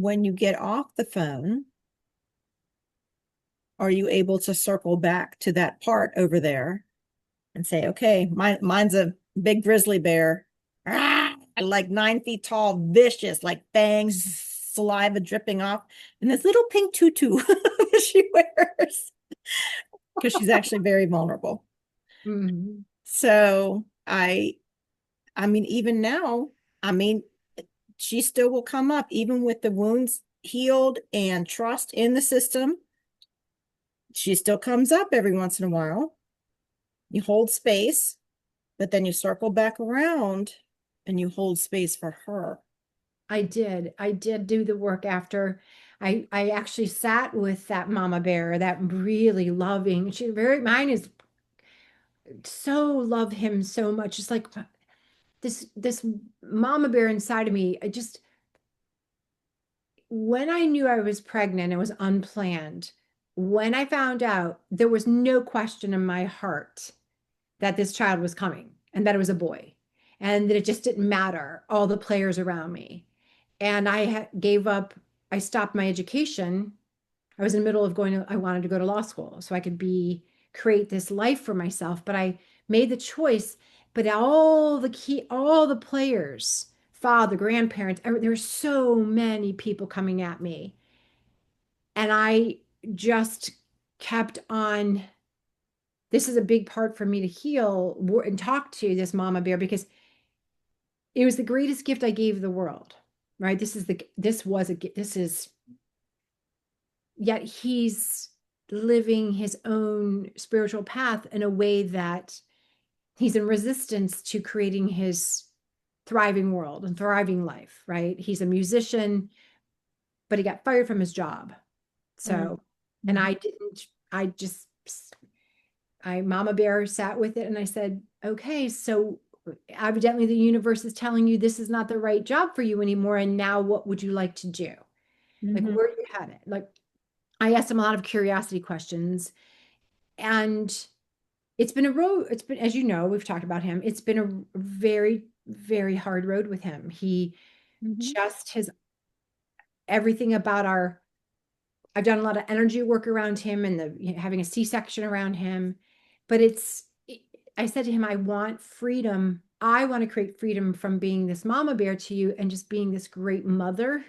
when you get off the phone, are you able to circle back to that part over there and say, okay, mine's a big grizzly bear, like 9 feet tall, vicious, like fangs, saliva dripping off, and this little pink tutu that she wears because she's actually very vulnerable. Mhm. So I mean, even now, I mean, she still will come up, even with the wounds healed and trust in the system. She still comes up every once in a while. You hold space, but then you circle back around and you hold space for her. I did. I did do the work after I actually sat with that mama bear, that really loving. She very mine is so love him so much. It's like this mama bear inside of me. I just when I knew I was pregnant, it was unplanned. When I found out, there was no question in my heart that this child was coming and that it was a boy and that it just didn't matter all the players around me. And gave up, I stopped my education. I was in the middle of I wanted to go to law school so I could create this life for myself. But I made the choice. But all the players, father, grandparents, there were so many people coming at me. And I just kept on. This is a big part for me to heal and talk to this mama bear because it was the greatest gift I gave the world, right? This is yet he's living his own spiritual path in a way that he's in resistance to creating his thriving world and thriving life, right? He's a musician, but he got fired from his job. Mm. So, and Mhm. I just, Mama Bear sat with it and I said, okay, so evidently the universe is telling you this is not the right job for you anymore. And now what would you like to do? Like, Mhm. where are you headed? Like, I asked him a lot of curiosity questions, and it's been a road. It's been, as you know, we've talked about him. It's been a very, very hard road with him. He Mhm. just has everything about our. I've done a lot of energy work around him and having a C-section around him, but I said to him, I want freedom. I want to create freedom from being this mama bear to you and just being this great mother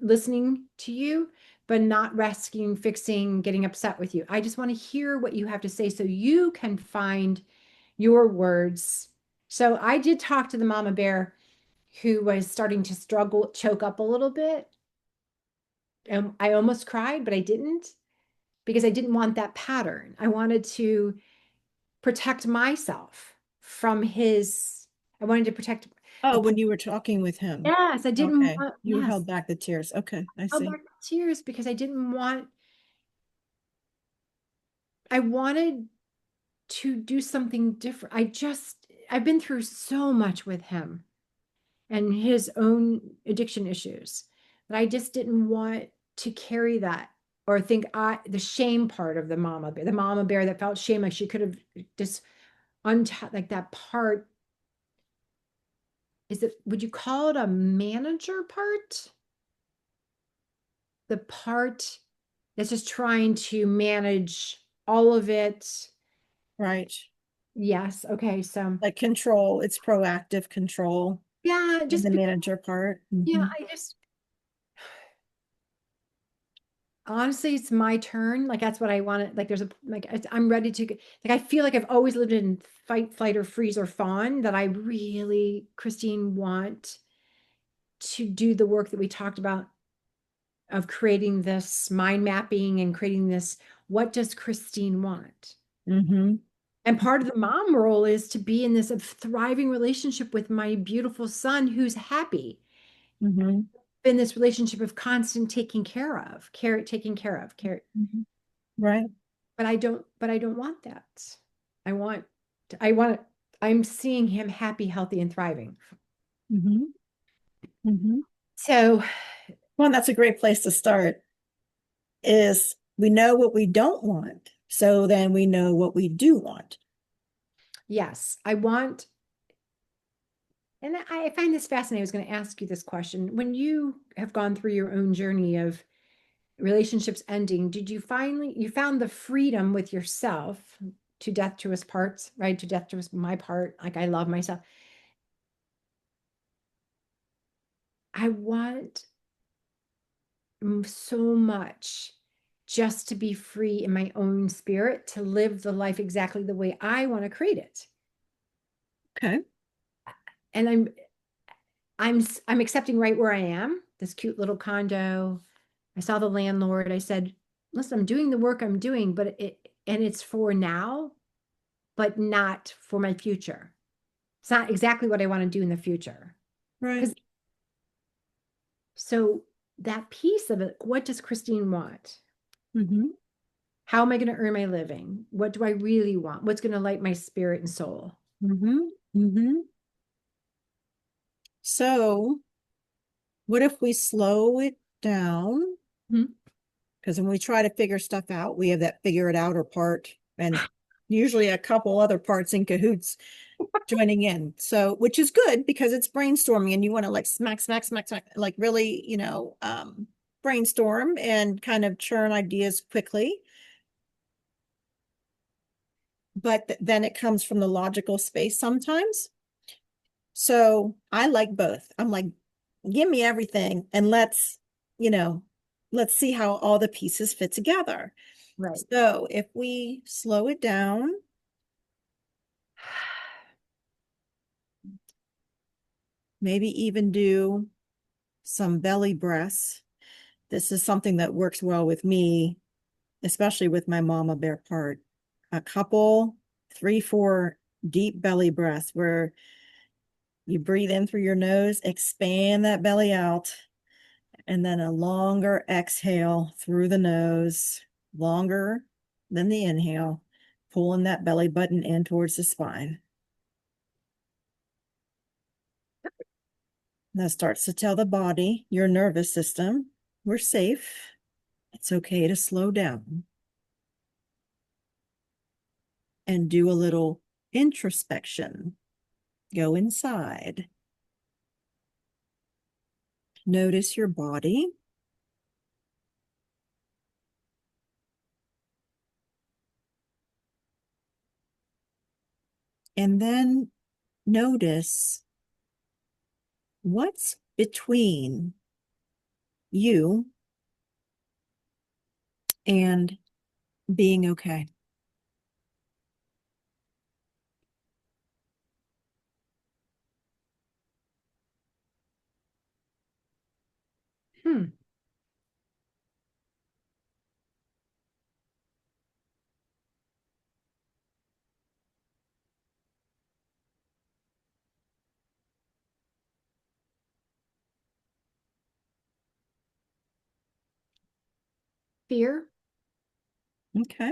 listening to you, but not rescuing, fixing, getting upset with you. I just want to hear what you have to say so you can find your words. So I did talk to the mama bear who was starting to struggle, choke up a little bit. And I almost cried, but I didn't because I didn't want that pattern. I wanted to protect myself from I wanted to protect Oh, the, when you were talking with him. yes, I didn't Okay. want, You yes, held back the tears. Okay, I held see. back the tears because I wanted to do something different. I've been through so much with him and his own addiction issues that I just didn't want to carry that or think the shame part of the mama bear that felt shame, like she could have just like that part. Would you call it a manager part? The part that's just trying to manage all of it. Right. Yes. Okay. So, Like control, it's proactive control yeah, in the just because, manager part. yeah, Mhm. honestly, it's my turn. Like, that's what I wanted. Like, I'm ready to like, I feel like I've always lived in fight, flight, or freeze or fawn that I really, Christine, want to do the work that we talked about of creating this mind mapping and creating this, what does Christine want? Mhm. And part of the mom role is to be in this thriving relationship with my beautiful son who's happy Mhm. in this relationship of constant taking care of, care. Mhm. Right. But I don't want that. I want, I want, I'm seeing him happy, healthy, and thriving. Mhm. Mhm. So, Well, that's a great place to start. Is we know what we don't want, so then we know what we do want. yes, I want And I find this fascinating. I was going to ask you this question. When you have gone through your own journey of relationships ending, did you finally, you found the freedom with yourself, to death to us parts, right? To death to us my part. Like I love myself. I want so much just to be free in my own spirit, to live the life exactly the way I want to create it. Okay. And I'm accepting right where I am, this cute little condo. I saw the landlord. I said, listen, I'm doing the work I'm doing, but it's for now, but not for my future. It's not exactly what I want to do in the future. Right. Because so that piece of it, what does Christine want? Mm-hmm. How am I going to earn my living? What do I really want? What's going to light my spirit and soul? Mm-hmm. Mm-hmm. So what if we slow it down? Mhm. Because when we try to figure stuff out, we have that figure it outer part and usually a couple other parts in cahoots joining in. So, which is good because it's brainstorming and you want to like smack, smack, smack, smack, like really, brainstorm and kind of churn ideas quickly. But then it comes from the logical space sometimes. So I like both. I'm like, give me everything and you know, let's see how all the pieces fit together. Right. So if we slow it down, maybe even do some belly breaths. This is something that works well with me, especially with my mama bear part. A couple, three, four deep belly breaths where you breathe in through your nose, expand that belly out, and then a longer exhale through the nose, longer than the inhale, pulling that belly button in towards the spine. That starts to tell the body, your nervous system, we're safe. It's okay to slow down and do a little introspection. Go inside. Notice your body. And then notice what's between you and being okay. Hmm. Fear. Okay.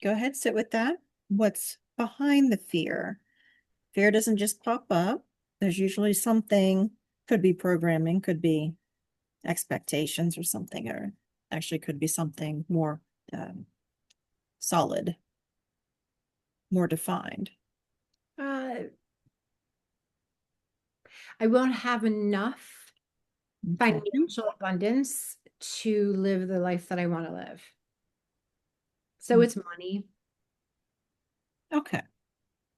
Go ahead, sit with that. What's behind the fear? Fear doesn't just pop up. There's usually something, could be programming, could be expectations or something, or actually could be something more um, solid, more defined. Uh, I won't have enough Okay. financial abundance to live the life that I want to live. So it's money. Okay.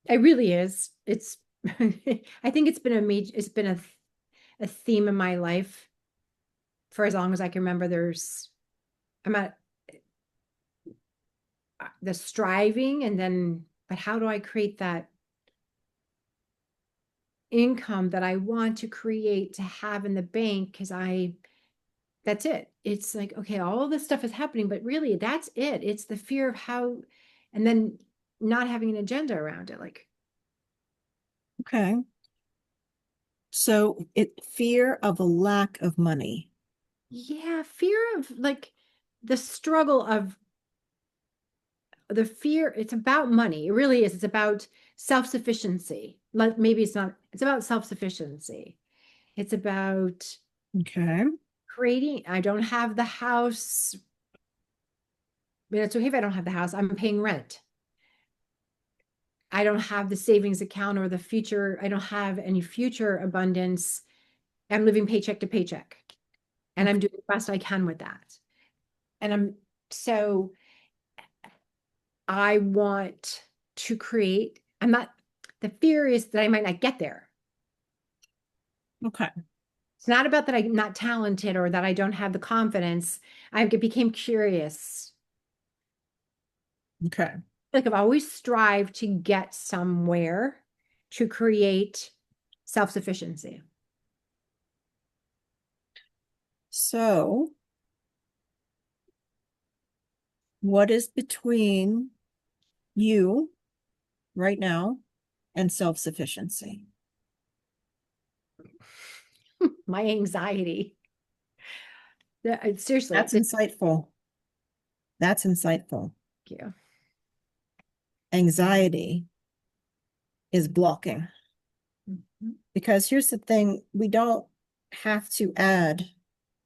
It really is. It's I think it's been it's been a theme in my life for as long as I can remember. I'm at the striving, and then, but how do I create that income that I want to create to have in the bank? Because that's it. It's like, okay, all this stuff is happening, but really that's it. It's the fear of how, and then not having an agenda around it. Like, Okay. So fear of a lack of money. yeah, fear of like the struggle of the fear. It's about money. It really is. It's about self-sufficiency. Like maybe it's not, it's about self-sufficiency. It's about Okay. creating, I don't have the house. I mean, it's okay if I don't have the house. I'm paying rent. I don't have the savings account or the future. I don't have any future abundance. I'm living paycheck to paycheck, and I'm doing the best I can with that. And so I want to create, the fear is that I might not get there. Okay. It's not about that I'm not talented or that I don't have the confidence. I became curious. Okay. Like I've always strived to get somewhere to create self-sufficiency. So, what is between you right now and self-sufficiency? My anxiety. Seriously, That's insightful. That's insightful. thank you. Anxiety is blocking. Mhm. Because here's the thing, we don't have to add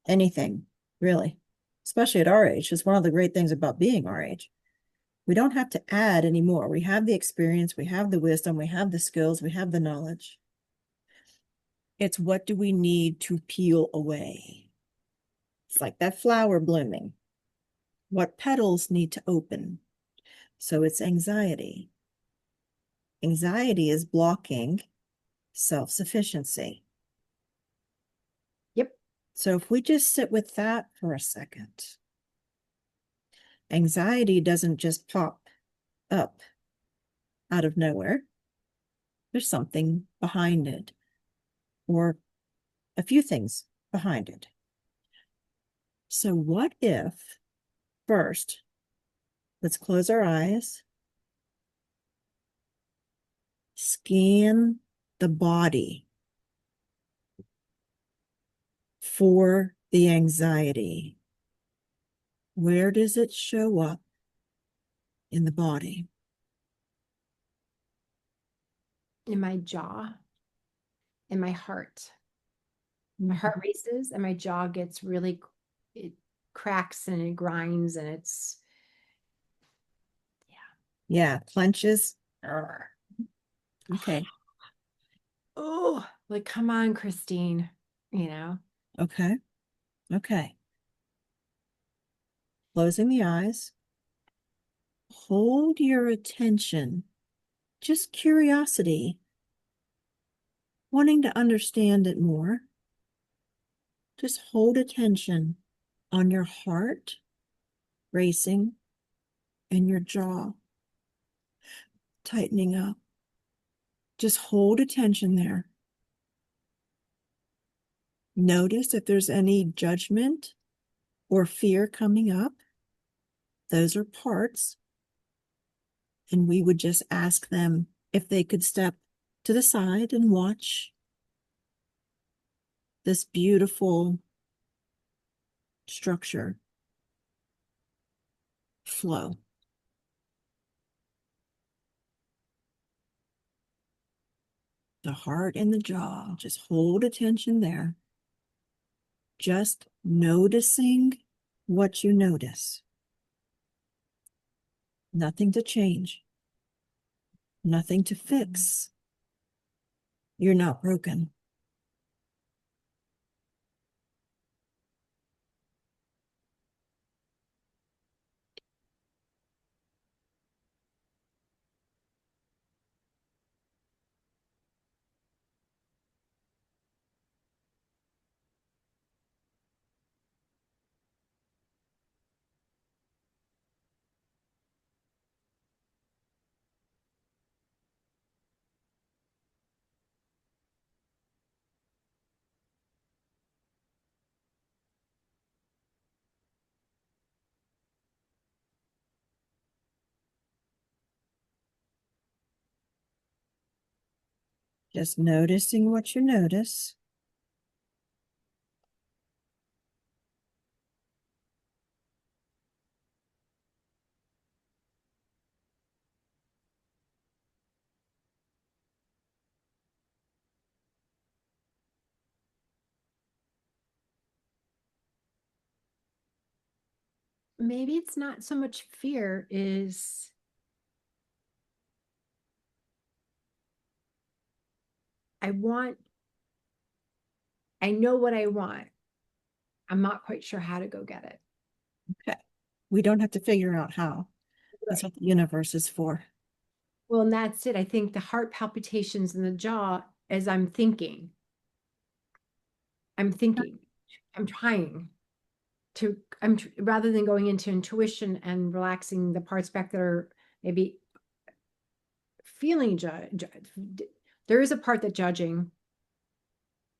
anything, really, especially at our age. It's one of the great things about being our age. We don't have to add anymore. We have the experience, we have the wisdom, we have the skills, we have the knowledge. It's what do we need to peel away? It's like that flower blooming. What petals need to open? So it's anxiety. Anxiety is blocking self-sufficiency. Yep. So if we just sit with that for a second, anxiety doesn't just pop up out of nowhere. There's something behind it, or a few things behind it. So what if first, let's close our eyes, scan the body for the anxiety. Where does it show up in the body? In my jaw, in my heart. My heart races and my jaw gets really, it cracks and it grinds and it's, Yeah, clenches. Okay. oh, like, come on, Christine, Okay. Okay. Closing the eyes. Hold your attention. Just curiosity, wanting to understand it more. Just hold attention on your heart racing and your jaw tightening up. Just hold attention there. Notice if there's any judgment or fear coming up. Those are parts. And we would just ask them if they could step to the side and watch this beautiful structure flow. The heart and the jaw, just hold attention there. Just noticing what you notice. Nothing to change, nothing to fix. You're not broken. Just noticing what you notice. maybe it's not so much fear is I want, I know what I want. I'm not quite sure how to go get it. Okay. We don't have to figure out how. That's Right. what the universe is for. Well, and that's it. I think the heart palpitations in the jaw as I'm thinking, I'm trying to, rather than going into intuition and relaxing the parts back that are maybe feeling there is a part that judging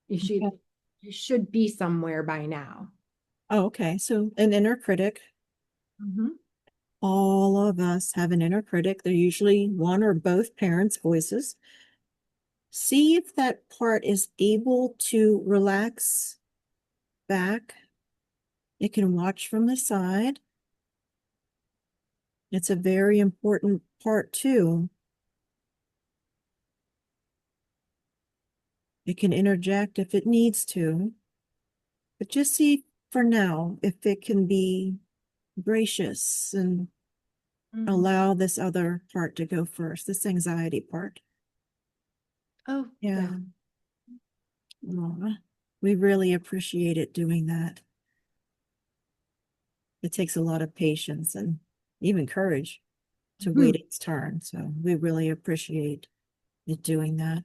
you should Okay. you should be somewhere by now. Oh, okay. So an inner critic. Mhm. All of us have an inner critic. They're usually one or both parents' voices. See if that part is able to relax back. It can watch from the side. It's a very important part too. It can interject if it needs to, but just see for now if it can be gracious and Mhm. allow this other part to go first, this anxiety part. Oh, Yeah. yeah. Aw, we really appreciate it doing that. It takes a lot of patience and even courage to wait Mhm. its turn. So we really appreciate it doing that.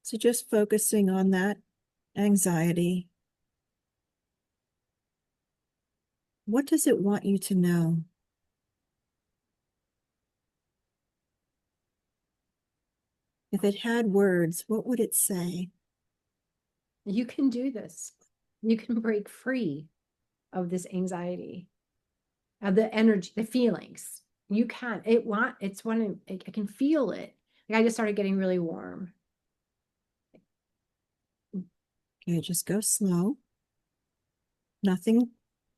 So just focusing on that anxiety. What does it want you to know? If it had words, what would it say? You can do this. You can break free of this anxiety, of the energy, the feelings. You can. It's one, I can feel it. Like I just started getting really warm. Okay, just go slow. Nothing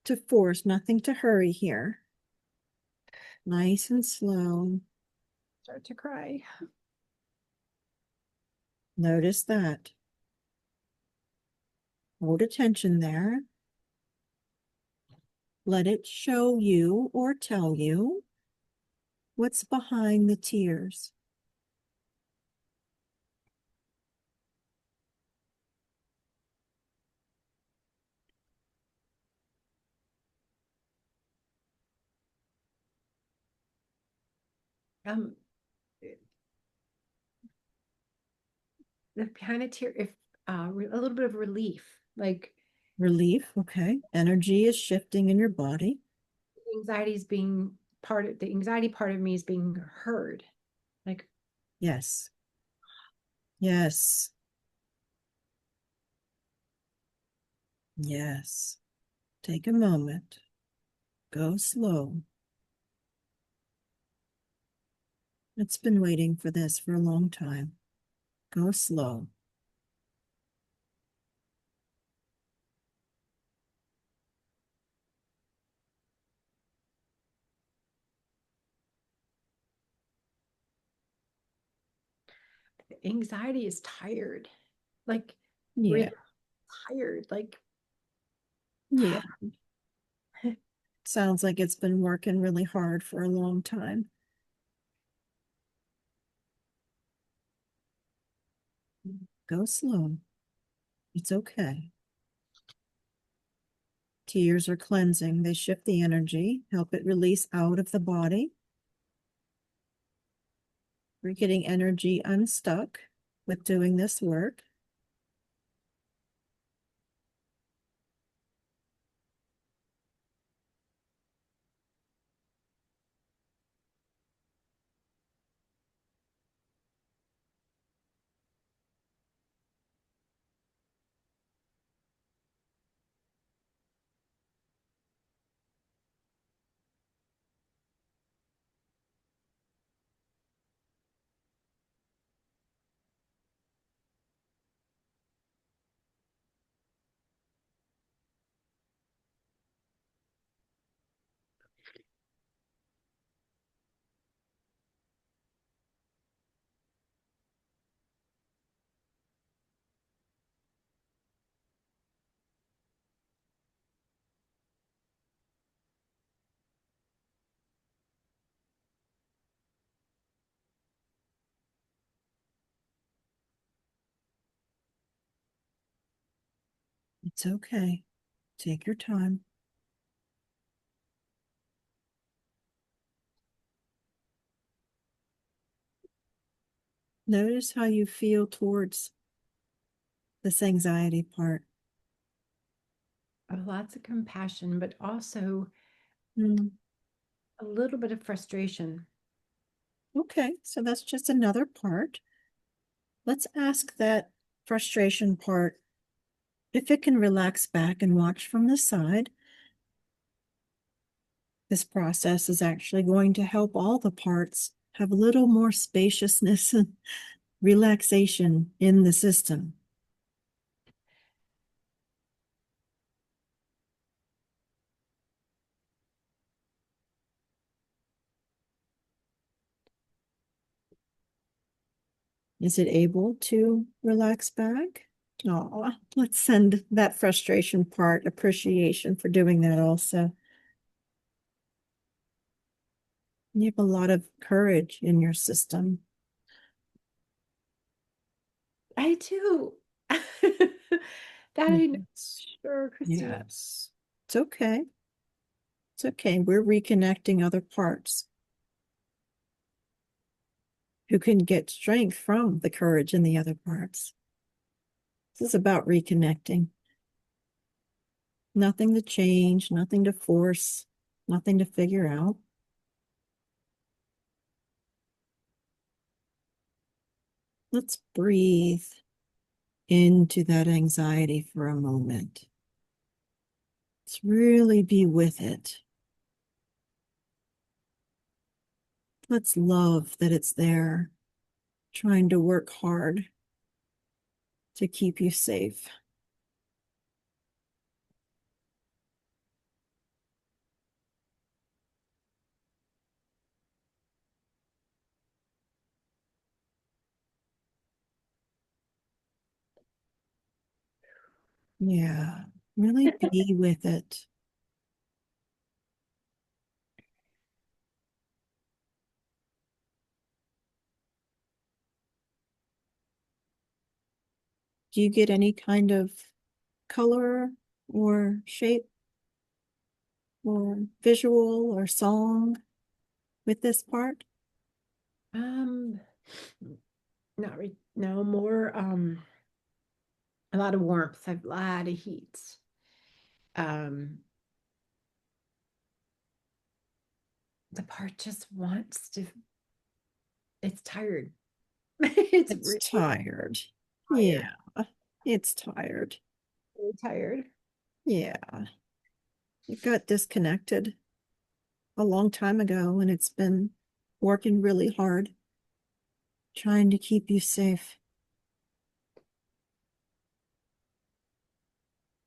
to force, nothing to hurry here. Nice and slow. Start to cry. Notice that. Hold attention there. Let it show you or tell you what's behind the tears. Um, the behind a tear, if a little bit of relief, like Relief, okay. Energy is shifting in your body. anxiety is being the anxiety part of me is being heard. Like, Yes, yes, yes. Take a moment. Go slow. It's been waiting for this for a long time. Go slow. anxiety is tired, like Yeah, really tired. Like, yeah. Sounds like it's been working really hard for a long time. Go slow. It's okay. Tears are cleansing. They shift the energy, help it release out of the body. We're getting energy unstuck with doing this work. It's okay. Take your time. Notice how you feel towards this anxiety part. Lots of compassion, but also Mm, a little bit of frustration. okay, so that's just another part. Let's ask that frustration part if it can relax back and watch from the side. This process is actually going to help all the parts have a little more spaciousness and relaxation in the system. Is it able to relax back? Oh, let's send that frustration part appreciation for doing that also. You have a lot of courage in your system. I do. That I know Yes. for sure, Christine. Yes. It's okay. It's okay. We're reconnecting other parts who can get strength from the courage in the other parts. This is about reconnecting. Nothing to change, nothing to force, nothing to figure out. Let's breathe into that anxiety for a moment. Let's really be with it. Let's love that it's there, trying to work hard to keep you safe. Yeah, really be with it. Do you get any kind of color or shape or visual or song with this part? Um, not re no more a lot of warmth, a lot of heat. Um, the part just wants to, it's tired. It's It's really tired. tired. Yeah, it's tired. Really tired. Yeah, it got disconnected a long time ago and it's been working really hard trying to keep you safe.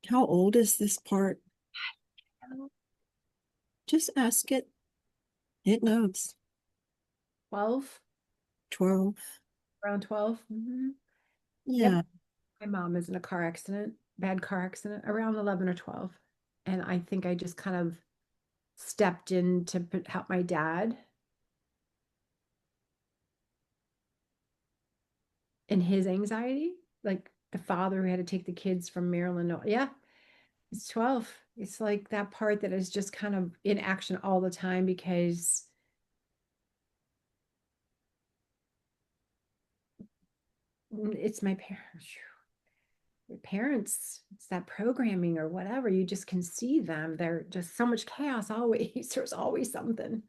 How old is this part? Just ask it. It knows. 12, 12. around 12. Yep. Yeah. My mom is in a car accident, bad car accident, around 11 or 12. And I think I just kind of stepped in to help my dad in his anxiety, like the father who had to take the kids from Maryland. Yeah, it's 12. It's like that part that is just kind of in action all the time because it's my parents. Your parents, it's that programming or whatever. You just can see them. They're just so much chaos always. There's always something.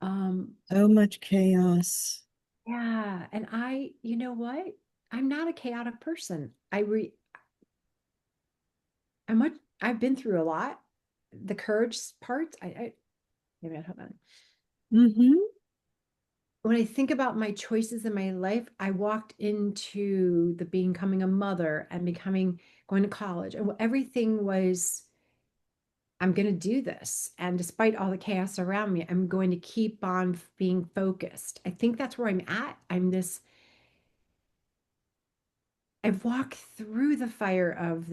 Um, So much chaos. yeah. And you know what? I'm not a chaotic person. I'm much, I've been through a lot. The courage part, maybe hold on. Mm-hmm. When I think about my choices in my life, I walked into the becoming a mother and going to college, and everything was, I'm going to do this. And despite all the chaos around me, I'm going to keep on being focused. I think that's where I'm at. I've walked through the fire of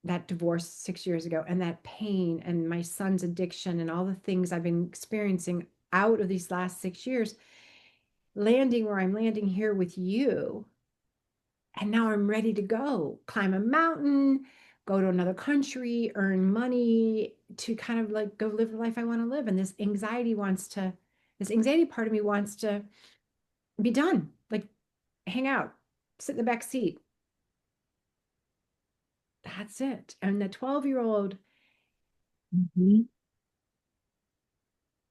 that divorce 6 years ago and that pain and my son's addiction and all the things I've been experiencing out of these last 6 years, landing where I'm landing here with you And now I'm ready to go climb a mountain, go to another country, earn money to kind of like go live the life I want to live. And this anxiety part of me wants to be done, like hang out, sit in the back seat. That's it. And the 12-year-old, Mhm.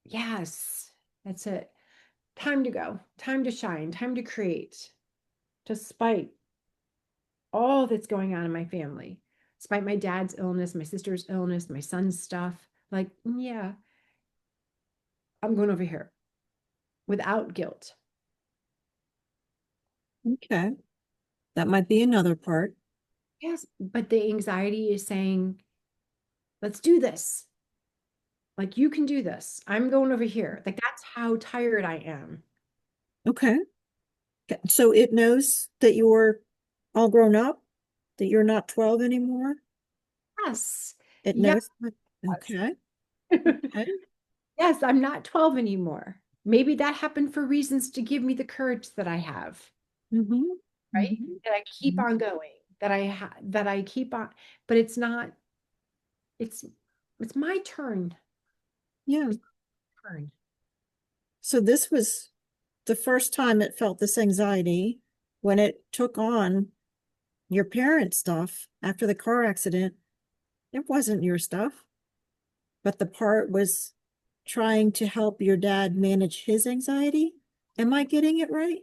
yes, that's it. Time to go, time to shine, time to create, despite all that's going on in my family, despite my dad's illness, my sister's illness, my son's stuff. Like, yeah, I'm going over here without guilt. Okay. That might be another part. Yes, but the anxiety is saying, let's do this. Like, you can do this. I'm going over here. Like, that's how tired I am. Okay. So it knows that you're all grown up, that you're not 12 anymore. Yes. It Yes. knows. Okay. Okay. Yes, I'm not 12 anymore. Maybe that happened for reasons to give me the courage that I have, Mm-hmm. right? Mm-hmm. That I keep on going, that I keep on, but it's not, it's it's my turn. Yeah. It's my turn. So this was the first time it felt this anxiety when it took on your parents' stuff after the car accident. It wasn't your stuff, but the part was trying to help your dad manage his anxiety. Am I getting it right?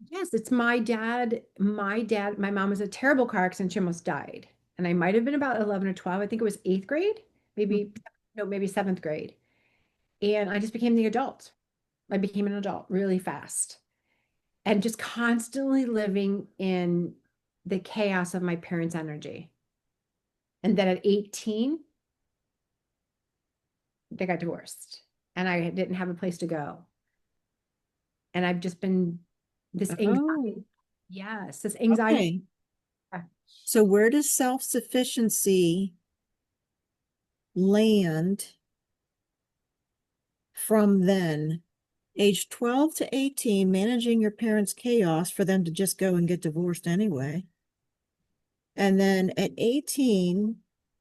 Yes, it's my dad. My mom was a terrible car accident. She almost died. And I might have been about 11 or 12. I think it was eighth grade, maybe, no, maybe seventh grade. And I just became the adult. I became an adult really fast and just constantly living in the chaos of my parents' energy. And then at 18, they got divorced and I didn't have a place to go. And I've just been this Oh, anxiety. Yes, this anxiety. okay. So where does self-sufficiency land from then? Age 12 to 18, managing your parents' chaos for them to just go and get divorced anyway. And then at 18,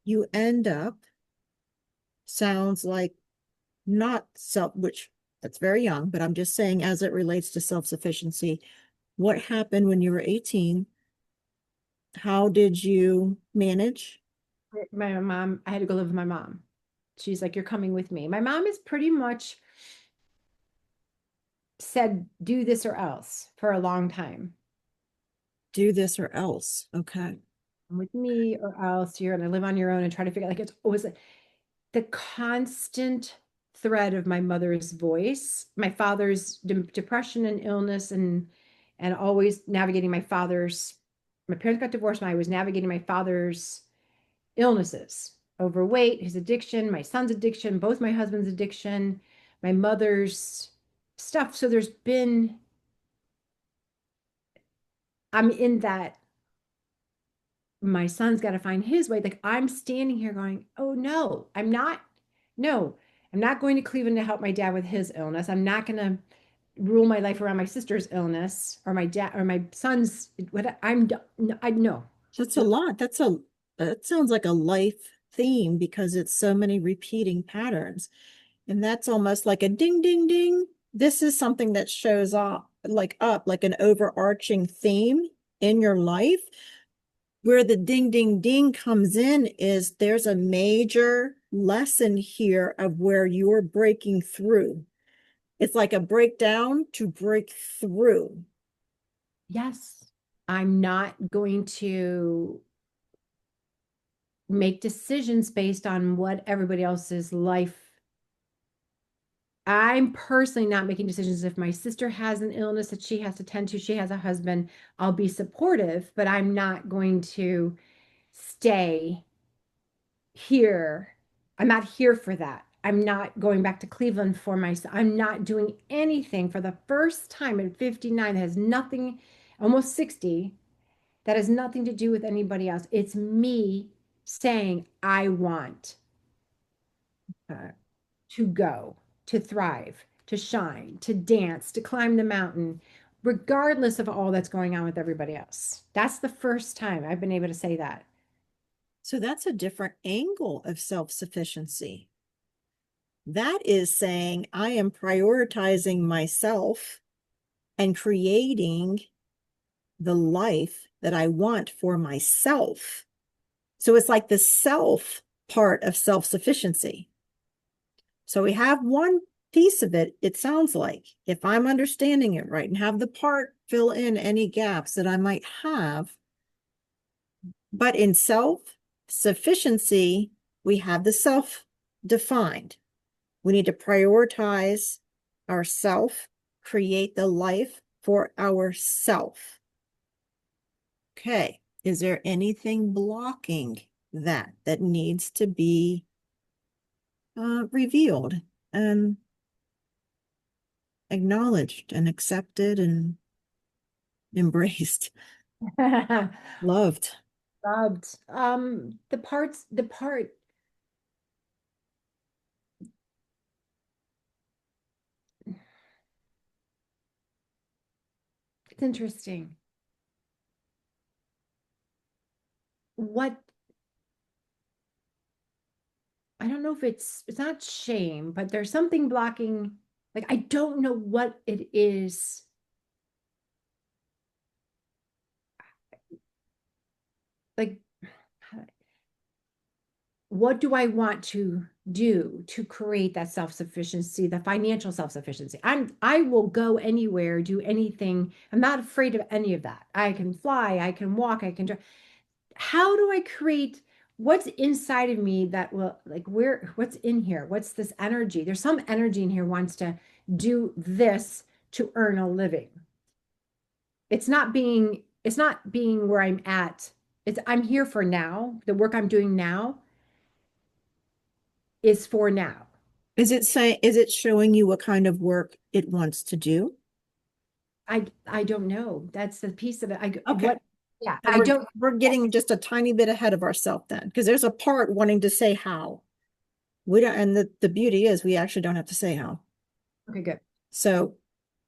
you end up, sounds like not self, which that's very young, but I'm just saying as it relates to self-sufficiency, what happened when you were 18? How did you manage? My mom, I had to go live with my mom. She's like, "You're coming with me." My mom is pretty much said, "Do this or else" for a long time. Do this or else. Okay. "Come with me or else you're going to live on your own and try to figure out." Like it's always the constant thread of my mother's voice, my father's depression and illness, and always navigating my father's. My parents got divorced, and I was navigating my father's illnesses, overweight, his addiction, my son's addiction, both my husband's addiction, my mother's stuff. So there's been, I'm in that my son's got to find his way. Like I'm standing here going, oh no, no, I'm not going to Cleveland to help my dad with his illness. I'm not going to rule my life around my sister's illness or my dad or my son's, what I know. That's a lot. That sounds like a life theme because it's so many repeating patterns. And that's almost like a ding, ding, ding. This is something that shows up like an overarching theme in your life. Where the ding, ding, ding comes in is there's a major lesson here of where you're breaking through. It's like a breakdown to break through. Yes, I'm not going to make decisions based on what everybody else's life. I'm personally not making decisions. If my sister has an illness that she has to tend to, she has a husband, I'll be supportive, but I'm not going to stay here. I'm not here for that. I'm not going back to Cleveland for myself. I'm not doing anything for the first time at 59 that has nothing, almost 60, that has nothing to do with anybody else. It's me saying, I want Uh, to go, to thrive, to shine, to dance, to climb the mountain. regardless of all that's going on with everybody else. That's the first time I've been able to say that. So that's a different angle of self-sufficiency. That is saying I am prioritizing myself and creating the life that I want for myself. So it's like the self part of self-sufficiency. So we have one piece of it, it sounds like, if I'm understanding it right, and have the part fill in any gaps that I might have. But in self-sufficiency, we have the self defined. We need to prioritize ourself, create the life for ourself. Okay, is there anything blocking that needs to be revealed and acknowledged and accepted and embraced, loved? Loved. The part, it's interesting. What, I don't know if it's not shame, but there's something blocking, like I don't know what it is. Like, what do I want to do to create that self-sufficiency, the financial self-sufficiency? I will go anywhere, do anything. I'm not afraid of any of that. I can fly, I can walk, I can drive. How do I create what's inside of me that will, like, what's in here? What's this energy? There's some energy in here wants to do this to earn a living. It's not being where I'm at. I'm here for now. The work I'm doing now is for now. Is it showing you what kind of work it wants to do? I don't know. That's the piece of it. Okay. Yeah, So I don't. we're getting just a tiny bit ahead of ourselves then, because there's a part wanting to say how. We don't, and the beauty is we actually don't have to say how. Okay, good. So,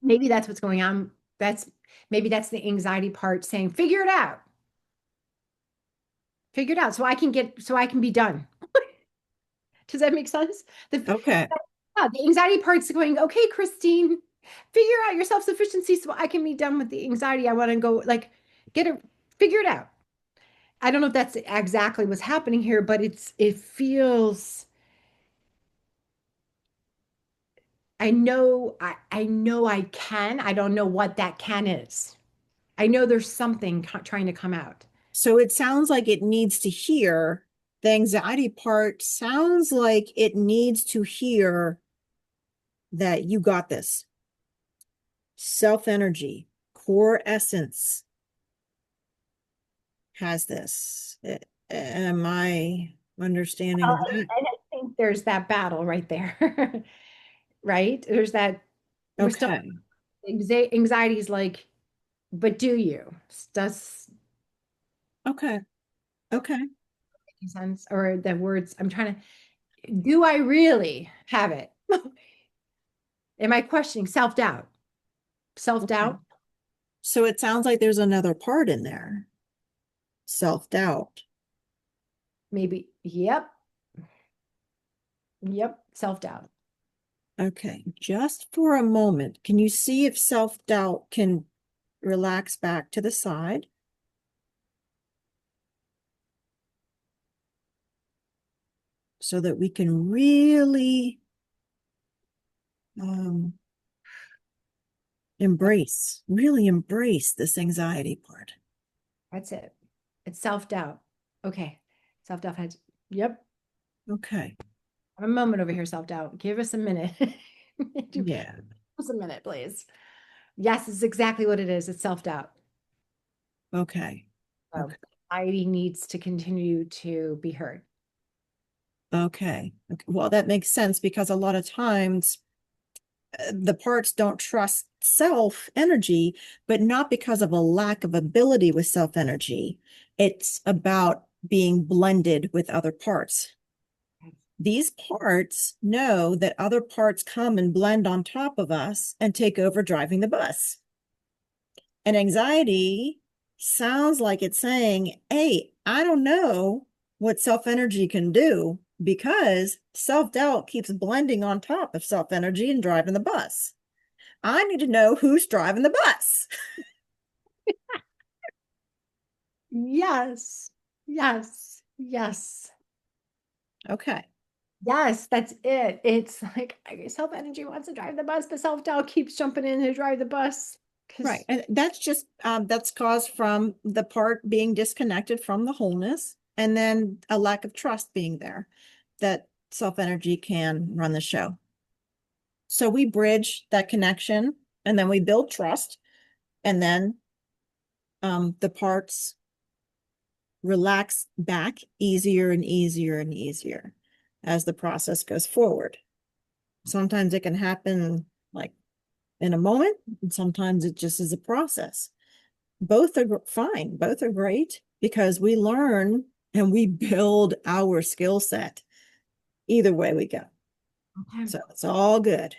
Maybe that's what's going on. Maybe that's the anxiety part saying, figure it out. Figure it out so I can be done. Does that make sense? okay. The anxiety part's going, okay, Christine, figure out your self-sufficiency so I can be done with the anxiety. I want to go like figure it out. I don't know if that's exactly what's happening here, but it feels I know I can. I don't know what that can is. I know there's something trying to come out. So it sounds like it needs to hear, the anxiety part sounds like it needs to hear that you got this. Self energy, core essence has this. Am I understanding that? And I think there's that battle right there. Right? There's that we're still Okay. anxiety is like, but do you? Does Okay. Okay. make sense? Or the words I'm trying to, do I really have it? Am I questioning self-doubt? Okay. Self-doubt? So it sounds like there's another part in there. Self-doubt. Maybe. Yep. Yep. Self-doubt. Okay. Just for a moment, can you see if self-doubt can relax back to the side? So that we can really um, really embrace this anxiety part. That's it. It's self-doubt. Okay. Self-doubt has, yep. Okay. Have a moment over here, self-doubt. Give us a minute. Give Yeah. us a minute, please. Yes, it's exactly what it is. It's self-doubt. Okay. So Okay. anxiety needs to continue to be heard. Okay. Okay. Well, that makes sense because a lot of times the parts don't trust self energy, but not because of a lack of ability with self energy. It's about being blended with other parts. These parts know that other parts come and blend on top of us and take over driving the bus. And anxiety sounds like it's saying, hey, I don't know what self energy can do because self doubt keeps blending on top of self energy and driving the bus. I need to know who's driving the bus. Yes. Yes. Yes. Okay. Yes, that's it. It's like self energy wants to drive the bus, but self doubt keeps jumping in to drive the bus. Right. Because And that's just that's caused from the part being disconnected from the wholeness and then a lack of trust being there that self energy can run the show. So we bridge that connection and then we build trust and then the parts relax back easier and easier and easier as the process goes forward. Sometimes it can happen like in a moment, and sometimes it just is a process. Both are fine, both are great because we learn and we build our skill set. Either way we go. okay. So it's all good.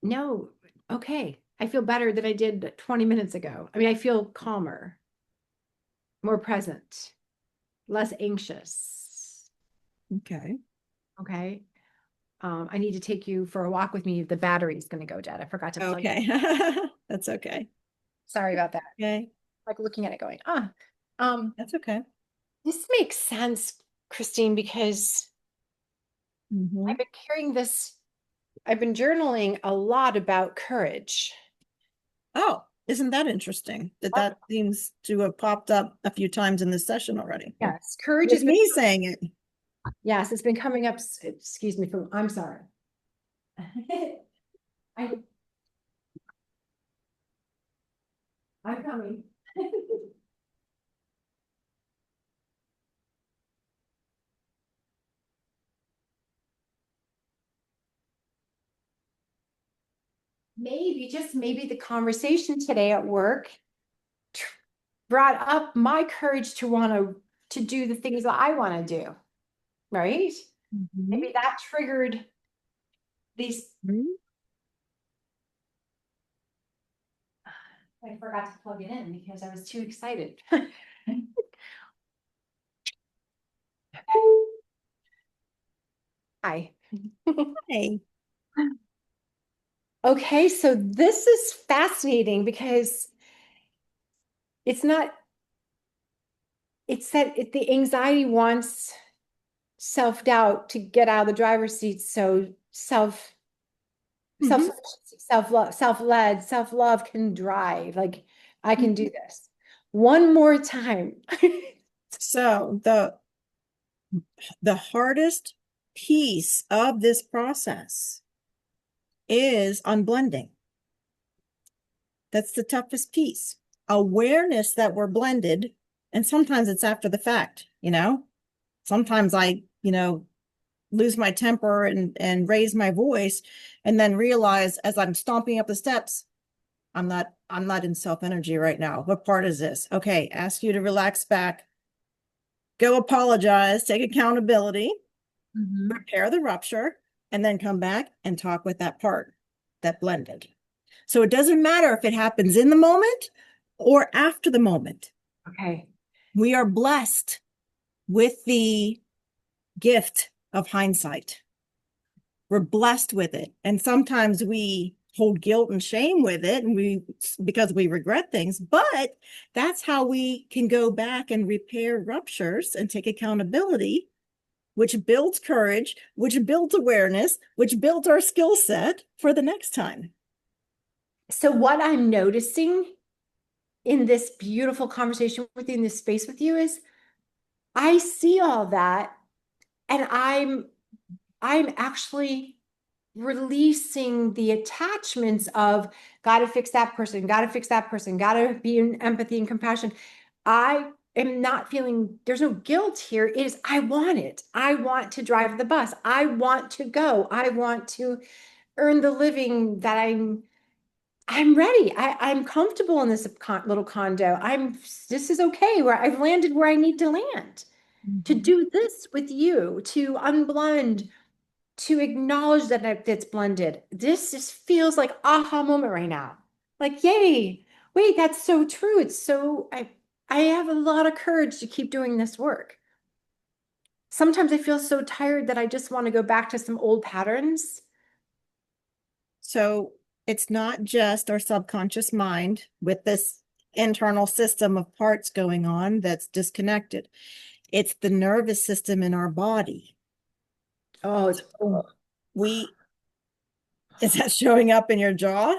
No, okay. I feel better than I did 20 minutes ago. I mean, I feel calmer, more present, less anxious. Okay. Okay. I need to take you for a walk with me. The battery's going to go dead. I forgot to plug it in. Okay. That's okay. Sorry about that. Okay. Like looking at it going, That's okay. this makes sense, Christine, because Mm-hmm. I've been carrying this, I've been journaling a lot about courage. Oh, isn't that interesting that Oh, that seems to have popped up a few times in this session already? yes, courage With has been, me saying it. yes, it's been coming up. Excuse me from, I'm sorry. I, I'm coming. Maybe, just maybe the conversation today at work brought up my courage to want to do the things that I want to do, right? Mhm. Maybe that triggered these. Mhm. I forgot to plug it in because I was too excited. Hi. Hey. Okay, so this is fascinating because it's not, it's that the anxiety wants self-doubt to get out of the driver's seat. So Mhm. self-sufficiency, self-love, self-led, self-love can drive. Like I can do Mhm. this. One more time. So the hardest piece of this process is unblending. That's the toughest piece. Awareness that we're blended, and sometimes it's after the fact, you know? Sometimes I, lose my temper and raise my voice and then realize as I'm stomping up the steps, I'm not in self energy right now. What part is this? Okay, ask you to relax back, go apologize, take accountability, Mhm. repair the rupture, and then come back and talk with that part that blended. So it doesn't matter if it happens in the moment or after the moment. Okay. We are blessed with the gift of hindsight. We're blessed with it. And sometimes we hold guilt and shame with it and because we regret things, but that's how we can go back and repair ruptures and take accountability, which builds courage, which builds awareness, which builds our skill set for the next time. So what I'm noticing in this beautiful conversation with you, in this space with you, is I see all that and I'm actually releasing the attachments of got to fix that person, got to fix that person, got to be in empathy and compassion. I am not feeling there's no guilt here. It is I want it. I want to drive the bus. I want to go. I want to earn the living that I'm ready. I'm comfortable in this little condo. This is okay where I've landed where I need to land to Mhm. do this with you, to unblend, to acknowledge that it's blended. This just feels like aha moment right now. Like, yay. Wait, that's so true. It's so I have a lot of courage to keep doing this work. Sometimes I feel so tired that I just want to go back to some old patterns. So it's not just our subconscious mind with this internal system of parts going on that's disconnected. It's the nervous system in our body. Oh, So we, is that showing up in your jaw?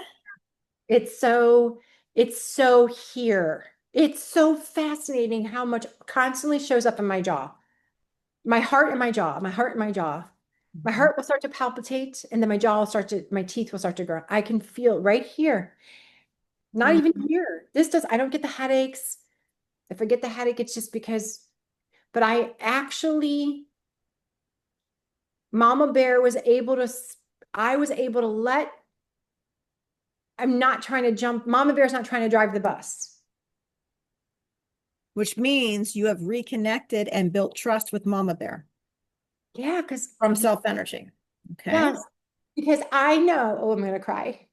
it's so it's so here. It's so fascinating how much constantly shows up in my jaw. My heart and my jaw, my heart and my jaw. My Mhm. heart will start to palpitate and then my jaw will start to, my teeth will start to grow. I can feel right here. Not even Mhm. here. I don't get the headaches. If I get the headache, it's just because, but I actually, Mama Bear was able to, I was able to let, I'm not trying to jump. Mama Bear's not trying to drive the bus. Which means you have reconnected and built trust with Mama Bear Yeah, because, from self energy. Okay. yes, because I know, oh, I'm going to cry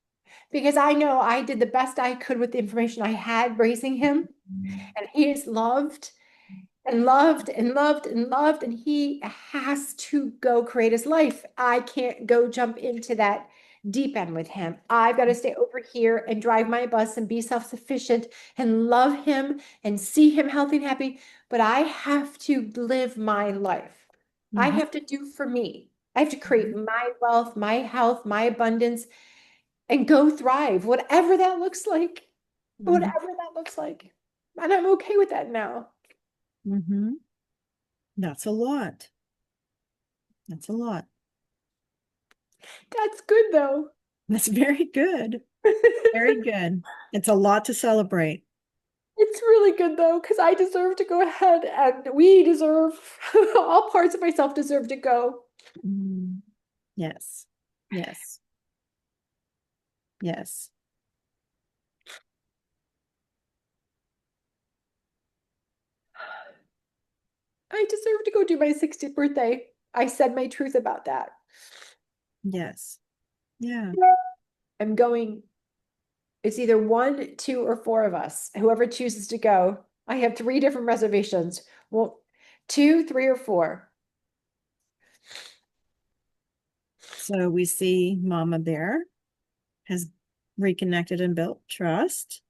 because I know I did the best I could with the information I had raising him, and he is loved and loved and loved and loved, and he has to go create his life. I can't go jump into that deep end with him. I've got to stay over here and drive my bus and be self-sufficient and love him and see him healthy and happy. But I have to live my life. I Mhm. have to do for me. I have to create my wealth, my health, my abundance, and go thrive, whatever that looks like. Mhm. Whatever that looks like. And I'm okay with that now. Mhm. That's a lot. That's a lot. That's good though. That's very good. Very good. It's a lot to celebrate. It's really good though, because I deserve to go ahead and we deserve, all parts of myself deserve to go. Mm. Yes. Yes. Yes. I deserve to go do my 60th birthday. I said my truth about that. Yes. Yeah. I'm going, it's either one, two, or four of us. Whoever chooses to go. I have three different reservations. Well, two, three, or four. So we see Mama Bear has reconnected and built trust.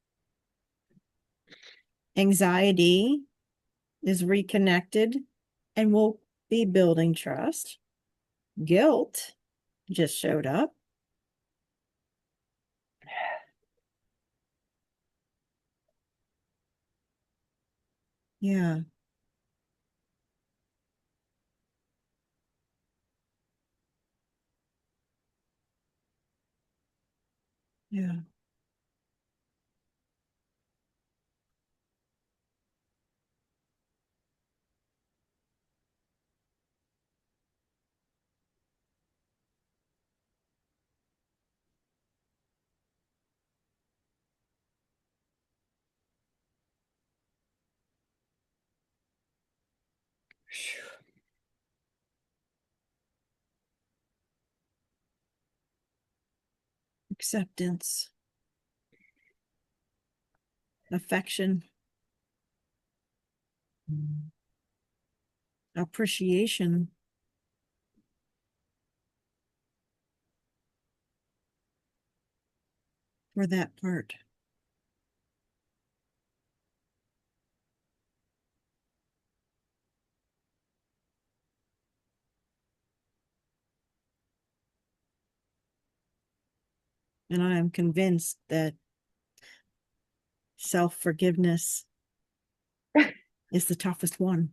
Anxiety is reconnected and will be building trust. Guilt just showed up. Yeah. Yeah. Acceptance, affection, appreciation for that part. And I am convinced that self forgiveness is the toughest one.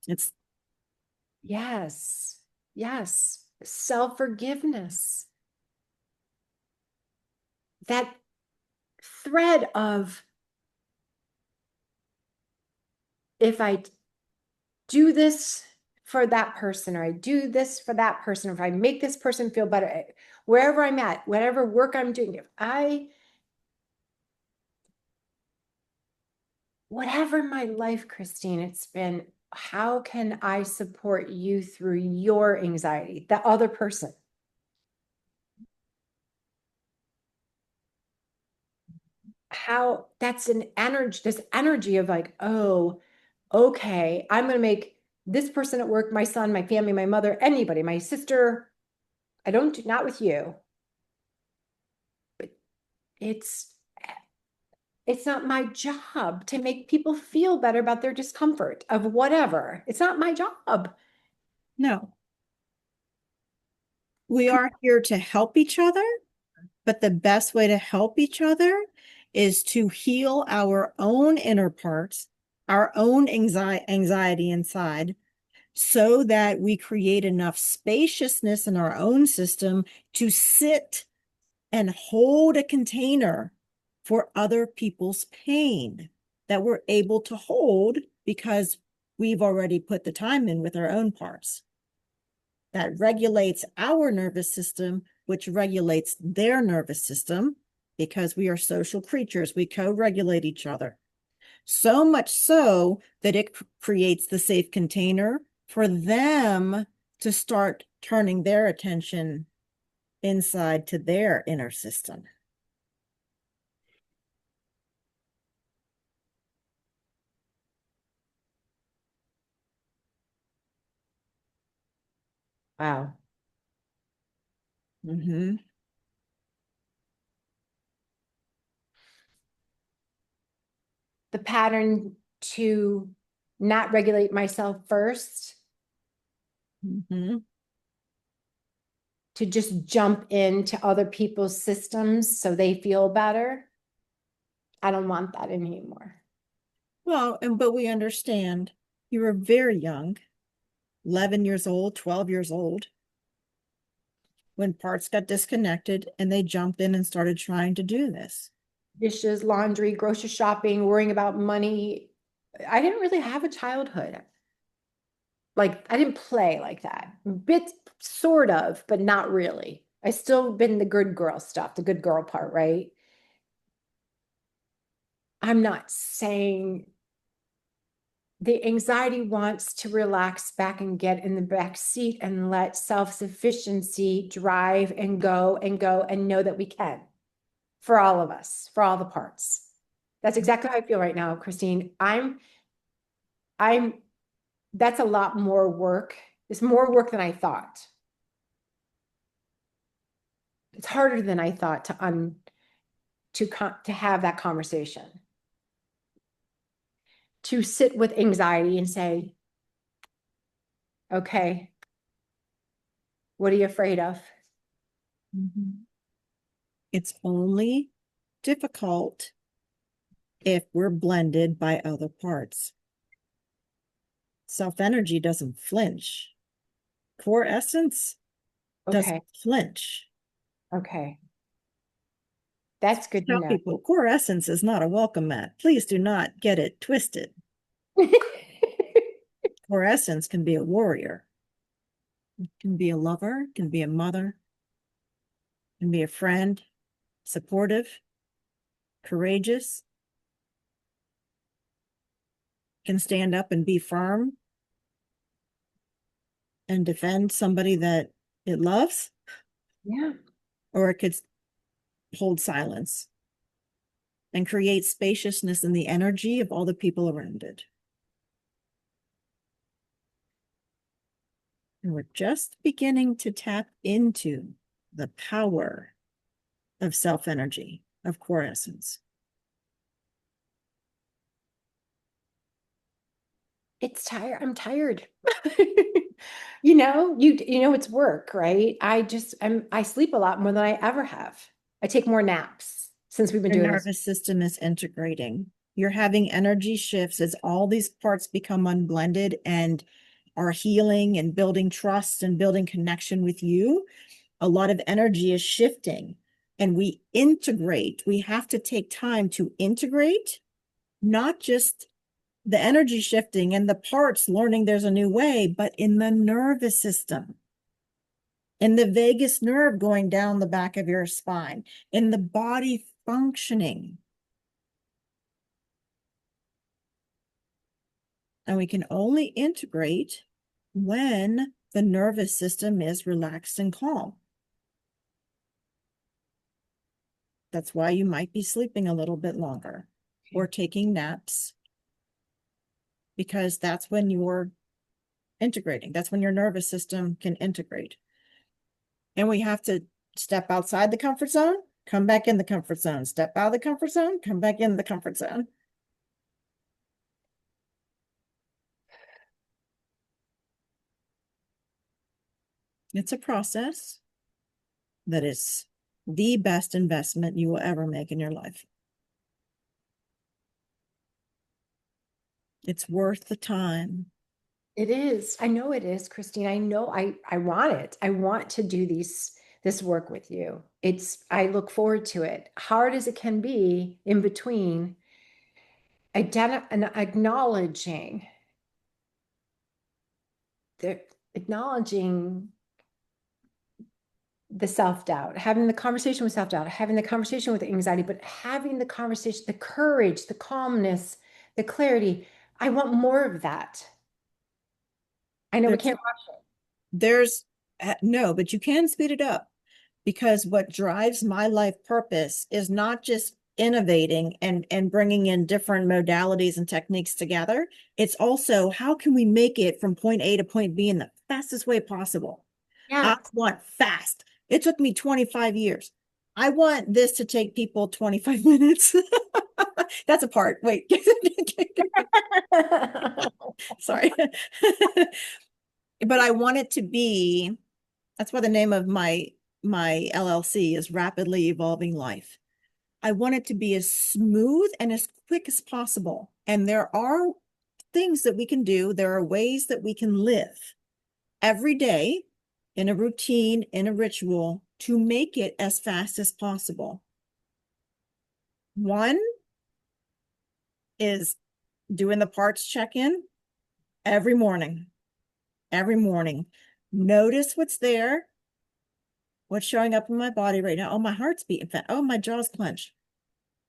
It's, Yes. Yes. Self-forgiveness. That thread of if I do this for that person, or I do this for that person, or if I make this person feel better, wherever I'm at, whatever work I'm doing, whatever my life, Christine, it's been, how can I support you through your anxiety, the other person? how that's an energy, this energy of like, oh, okay, I'm going to make this person at work, my son, my family, my mother, anybody, my sister. I don't, not with you, but it's, it's not my job to make people feel better about their discomfort of whatever. It's not my job. No, we are here to help each other, but the best way to help each other is to heal our own inner parts, our own anxiety inside, so that we create enough spaciousness in our own system to sit and hold a container for other people's pain that we're able to hold because we've already put the time in with our own parts. That regulates our nervous system, which regulates their nervous system because we are social creatures. We co-regulate each other. So much so that it creates the safe container for them to start turning their attention inside to their inner system. Wow. Mm-hmm. The pattern to not regulate myself first, Mm-hmm. to just jump into other people's systems so they feel better. I don't want that anymore. Well, but we understand you were very young, 11 years old, 12 years old, when parts got disconnected and they jumped in and started trying to do this. Dishes, laundry, grocery shopping, worrying about money. I didn't really have a childhood. Like I didn't play like that. Bits sort of, but not really. I still been the good girl stuff, the good girl part, right? I'm not saying the anxiety wants to relax back and get in the back seat and let self-sufficiency drive and go and know that we can for all of us, for all the parts. That's exactly how I feel right now, Christine. I'm, that's a lot more work. It's more work than I thought. It's harder than I thought to have that conversation, to sit with anxiety and say, okay, what are you afraid of? Mm-hmm. It's only difficult if we're blended by other parts. Self-energy doesn't flinch. Core essence Okay. doesn't flinch. Okay. That's good to Tell know. people core essence is not a welcome mat. Please do not get it twisted. Core essence can be a warrior, it can be a lover, it can be a mother, it can be a friend, supportive, courageous, can stand up and be firm and defend somebody that it loves, Yeah. or it could hold silence and create spaciousness in the energy of all the people around it. And we're just beginning to tap into the power of self-energy, of core essence. It's tired. I'm tired. You know it's work, right? I sleep a lot more than I ever have. I take more naps since we've been Your doing this. nervous system is integrating. You're having energy shifts as all these parts become unblended and are healing and building trust and building connection with you. A lot of energy is shifting and we integrate. We have to take time to integrate, not just the energy shifting and the parts learning there's a new way, but in the nervous system, in the vagus nerve going down the back of your spine, in the body functioning. And we can only integrate when the nervous system is relaxed and calm. That's why you might be sleeping a little bit longer or taking naps, because that's when you're integrating. That's when your nervous system can integrate. And we have to step outside the comfort zone, come back in the comfort zone, step out of the comfort zone, come back in the comfort zone. It's a process that is the best investment you will ever make in your life. It's worth the time. It is. I know it is, Christine. I know I want it. I want to do this work with you. I look forward to it. Hard as it can be in between, and the acknowledging the self-doubt, having the conversation with self-doubt, having the conversation with anxiety, but having the conversation, the courage, the calmness, the clarity. I want more of that. I know we There's, can't rush it. there's no, but you can speed it up, because what drives my life purpose is not just innovating and bringing in different modalities and techniques together. It's also, how can we make it from point A to point B in the fastest way possible? I Yes. want fast. It took me 25 years. I want this to take people 25 minutes. That's a part. Wait. Sorry. But I want it to be, that's why the name of my LLC is Rapidly Evolving Life. I want it to be as smooth and as quick as possible. And there are things that we can do. There are ways that we can live every day in a routine, in a ritual, to make it as fast as possible. One is doing the parts check-in every morning. Every morning. Notice what's there, what's showing up in my body right now. Oh, my heart's beating fast. Oh, my jaw's clenched.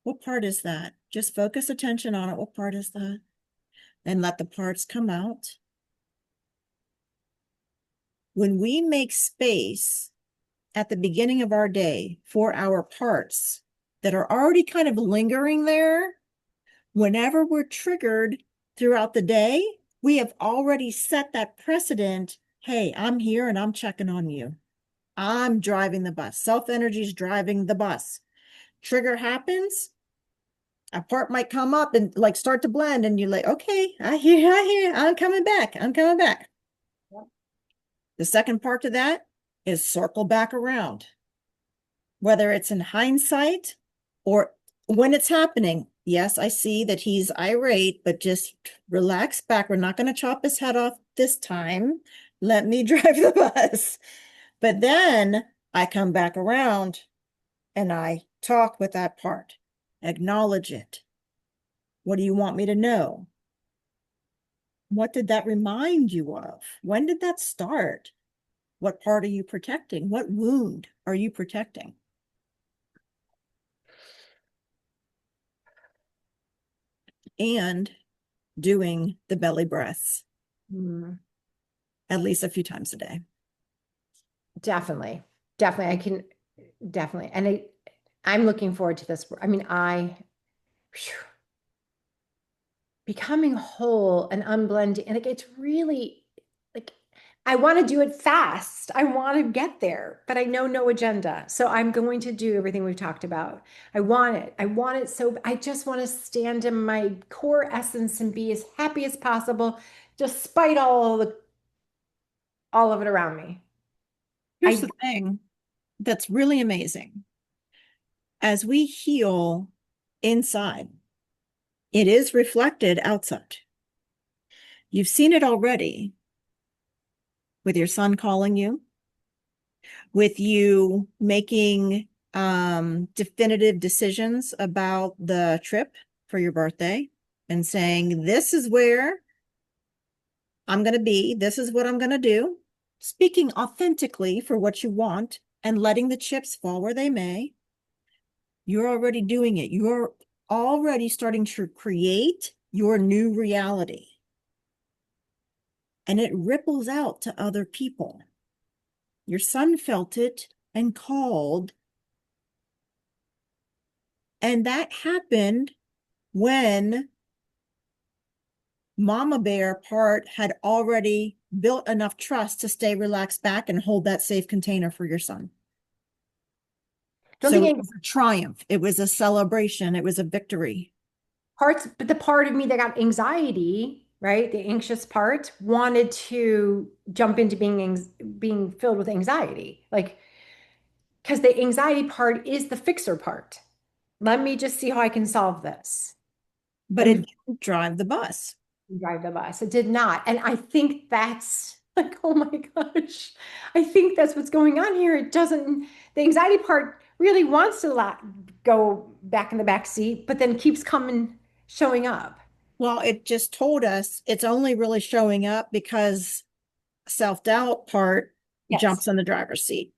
What part is that? Just focus attention on it. What part is that? And let the parts come out. When we make space at the beginning of our day for our parts that are already kind of lingering there, whenever we're triggered throughout the day, we have already set that precedent. Hey, I'm here and I'm checking on you. I'm driving the bus. Self-energy is driving the bus. Trigger happens, a part might come up and like start to blend, and you're like, okay, I hear, I'm coming back. I'm coming back. Yep. The second part to that is circle back around, whether it's in hindsight or when it's happening. Yes, I see that he's irate, but just relax back. We're not going to chop his head off this time. Let me drive the bus. But then I come back around and I talk with that part, acknowledge it. What do you want me to know? What did that remind you of? When did that start? What part are you protecting? What wound are you protecting? And doing the belly breaths at least a few times a day. Definitely. Definitely. I can definitely. And I'm looking forward to this. I mean, becoming whole and unblending. And like, it's really like, I want to do it fast. I want to get there, but I know no agenda. So I'm going to do everything we've talked about. I want it. I want it. So I just want to stand in my core essence and be as happy as possible, despite all of it around me. Here's the thing that's really amazing. As we heal inside, it is reflected outside. You've seen it already with your son calling you, with you making definitive decisions about the trip for your birthday and saying, this is where I'm going to be, this is what I'm going to do, speaking authentically for what you want and letting the chips fall where they may. You're already doing it. You're already starting to create your new reality. And it ripples out to other people. Your son felt it and called And that happened when Mama Bear part had already built enough trust to stay relaxed back and hold that safe container for your son. Don't So it think was a triumph. It was a celebration. It was a victory. parts, but the part of me that got anxiety, right? The anxious part wanted to jump into being filled with anxiety. Like, because the anxiety part is the fixer part. Let me just see how I can solve this But it and didn't drive the bus. drive the bus. It did not. And I think that's like, oh my gosh, I think that's what's going on here. It doesn't, the anxiety part really wants to go back in the back seat, but then keeps coming, showing up. Well, it just told us it's only really showing up because self-doubt part Yes. jumps in the driver's seat.